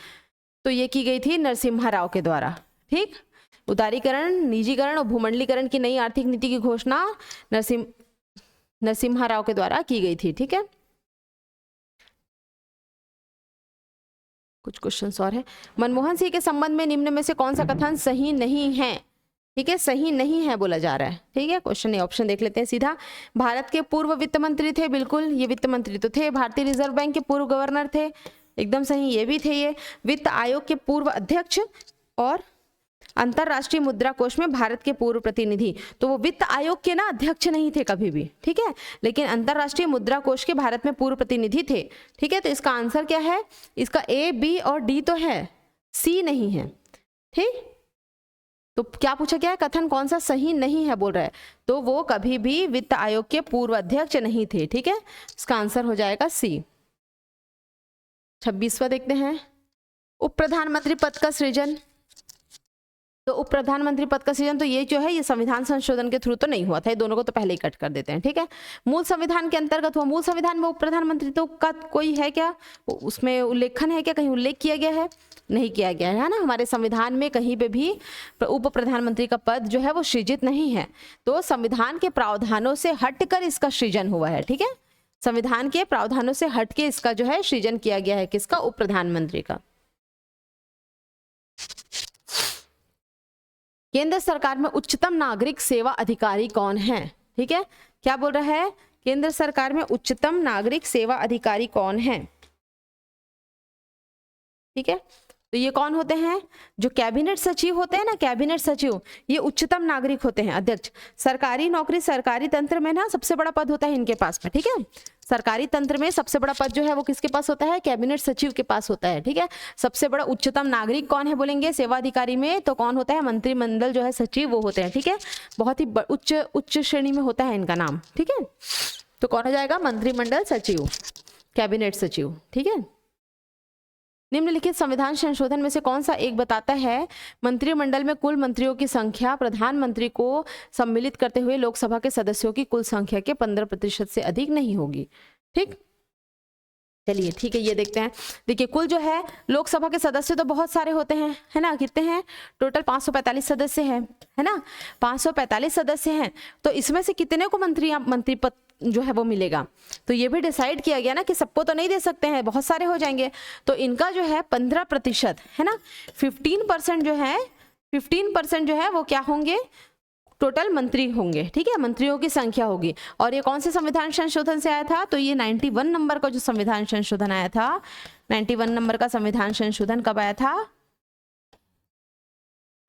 तो ये की गई थी नरसिम्हा राव के द्वारा, ठीक। उदारीकरण, निजीकरण और भूमंडलीकरण की नई आर्थिक नीति की घोषणा नरसिम्हा राव के द्वारा की गई थी, ठीक है। कुछ क्वेश्चंस और है। मनमोहन सिंह के संबंध में निम्न में से कौन सा कथन सही नहीं है, ठीक है, सही नहीं है बोला जा रहा है, ठीक है। क्वेश्चन ए ऑप्शन देख लेते हैं सीधा। भारत के पूर्व वित्त मंत्री थे, बिल्कुल ये वित्त मंत्री तो थे। भारतीय रिजर्व बैंक के पूर्व गवर्नर थे, एकदम सही, ये भी थे। ये वित्त आयोग के पूर्व अध्यक्ष और अंतरराष्ट्रीय मुद्रा कोष में भारत के पूर्व प्रतिनिधि, तो वो वित्त आयोग के ना अध्यक्ष नहीं थे कभी भी, ठीक है, लेकिन अंतरराष्ट्रीय मुद्रा कोष के भारत में पूर्व प्रतिनिधि थे, ठीक है। तो इसका आंसर क्या है, इसका ए, बी और डी तो है, सी नहीं है, ठीक। तो क्या पूछा गया है, कथन कौन सा सही नहीं है बोल रहा है, तो वो कभी भी वित्त आयोग के पूर्व अध्यक्ष नहीं थे, ठीक है। इसका आंसर हो जाएगा सी। 26वां देखते हैं, उप प्रधानमंत्री पद का सृजन। तो उप प्रधानमंत्री पद का सृजन, तो ये जो है ये संविधान संशोधन के थ्रू तो नहीं हुआ था, ये दोनों को तो पहले ही कट कर देते हैं, ठीक है। मूल संविधान के अंतर्गत हुआ, मूल संविधान में उप प्रधानमंत्री तो का कोई है क्या, उसमें उल्लेखन है क्या, कहीं उल्लेख किया गया है, नहीं किया गया है ना। हमारे संविधान में कहीं पे भी उप प्रधानमंत्री का पद जो है वो सृजित नहीं है, तो संविधान के प्रावधानों से हटकर इसका सृजन हुआ है, ठीक है। संविधान के प्रावधानों से हटके इसका जो है सृजन किया गया है, किसका, उप प्रधानमंत्री का। केंद्र सरकार में उच्चतम नागरिक सेवा अधिकारी कौन है, ठीक है। क्या बोल रहा है, केंद्र सरकार में उच्चतम नागरिक सेवा अधिकारी कौन है, ठीक है। तो ये कौन होते हैं, जो कैबिनेट सचिव होते हैं ना, कैबिनेट सचिव, ये उच्चतम नागरिक होते हैं, अध्यक्ष। सरकारी नौकरी, सरकारी तंत्र में ना सबसे बड़ा पद होता है इनके पास में, ठीक है। सरकारी तंत्र में सबसे बड़ा पद जो है वो किसके पास होता है, कैबिनेट सचिव के पास होता है, ठीक है। सबसे बड़ा उच्चतम नागरिक कौन है बोलेंगे सेवा अधिकारी में, तो कौन होता है, मंत्रिमंडल जो है सचिव वो होते हैं, ठीक है। बहुत ही उच्च श्रेणी में होता है इनका नाम, ठीक है। तो कौन हो जाएगा, मंत्रिमंडल सचिव, कैबिनेट सचिव, ठीक है। निम्नलिखित संविधान संशोधन में से कौन सा एक बताता है, मंत्रिमंडल में कुल मंत्रियों की संख्या प्रधानमंत्री को सम्मिलित करते हुए लोकसभा के सदस्यों की कुल संख्या के 15% से अधिक नहीं होगी, ठीक। चलिए ठीक है, ये देखते हैं। देखिए कुल जो है लोकसभा के सदस्य तो बहुत सारे होते हैं, है ना, कितने हैं, टोटल 545 सदस्य हैं, है ना, 545 सदस्य हैं। तो इसमें से कितने को मंत्री पद जो है वो मिलेगा, तो ये भी डिसाइड किया गया ना कि सबको तो नहीं दे सकते हैं, बहुत सारे हो जाएंगे। तो इनका जो है 15% है ना, 15% जो है 15% जो है वो क्या होंगे, टोटल मंत्री होंगे, ठीक है, मंत्रियों की संख्या होगी। और ये कौन से संविधान संशोधन से आया था? तो ये 91 नंबर का जो संविधान संशोधन आया था, 91 नंबर का संविधान संशोधन कब आया था?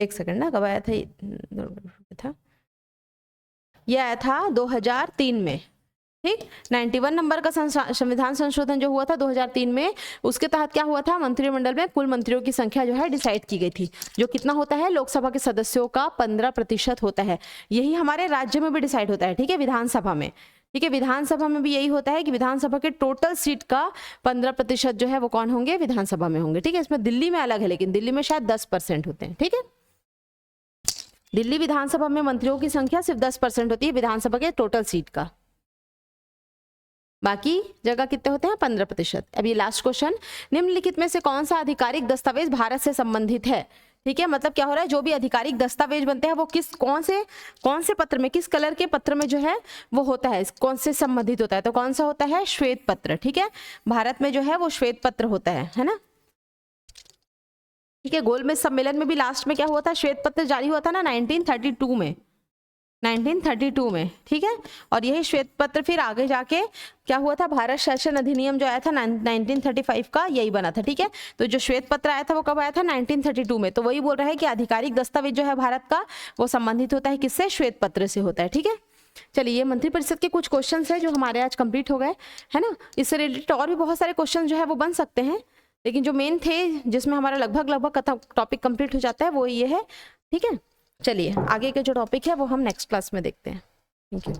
एक सेकंड ना, कब आया था ये आया था 2003 में, ठीक। 91 नंबर का संविधान संशोधन जो हुआ था 2003 में, उसके तहत क्या हुआ था? मंत्रिमंडल में कुल मंत्रियों की संख्या जो है डिसाइड की गई थी, जो कितना होता है? लोकसभा के सदस्यों का 15% होता है। यही हमारे राज्य में भी डिसाइड होता है, ठीक है, विधानसभा में, ठीक है, विधानसभा में भी यही होता है कि विधानसभा के टोटल सीट का 15% जो है वो कौन होंगे? विधानसभा में होंगे, ठीक है। इसमें दिल्ली में अलग है, लेकिन दिल्ली में शायद 10% होते हैं, ठीक है। दिल्ली विधानसभा में मंत्रियों की संख्या सिर्फ 10% होती है विधानसभा के टोटल सीट का, बाकी जगह कितने होते हैं? 15%। अब ये लास्ट क्वेश्चन, निम्नलिखित में से कौन सा आधिकारिक दस्तावेज भारत से संबंधित है? ठीक है, मतलब क्या हो रहा है, जो भी आधिकारिक दस्तावेज बनते हैं वो किस कौन से पत्र में, किस कलर के पत्र में जो है वो होता है, कौन से संबंधित होता है? तो कौन सा होता है? श्वेत पत्र, ठीक है। भारत में जो है वो श्वेत पत्र होता है ना, ठीक है। गोलमेज सम्मेलन में भी लास्ट में क्या हुआ था? श्वेत पत्र जारी हुआ था ना 1932 में, 1932 में, ठीक है। और यही श्वेत पत्र फिर आगे जाके क्या हुआ था? भारत शासन अधिनियम जो आया था 1935 का, यही बना था, ठीक है। तो जो श्वेत पत्र आया था वो कब आया था? 1932 में। तो वही बोल रहा है कि आधिकारिक दस्तावेज जो है भारत का वो संबंधित होता है किससे? श्वेत पत्र से होता है, ठीक है। चलिए, ये मंत्रिपरिषद के कुछ क्वेश्चन है जो हमारे आज कंप्लीट हो गए, है ना। इससे रिलेटेड और भी बहुत सारे क्वेश्चन जो है वो बन सकते हैं, लेकिन जो मेन थे जिसमें हमारा लगभग टॉपिक कंप्लीट हो जाता है वो ये है, ठीक है। चलिए, आगे के जो टॉपिक है वो हम नेक्स्ट क्लास में देखते हैं। Thank you.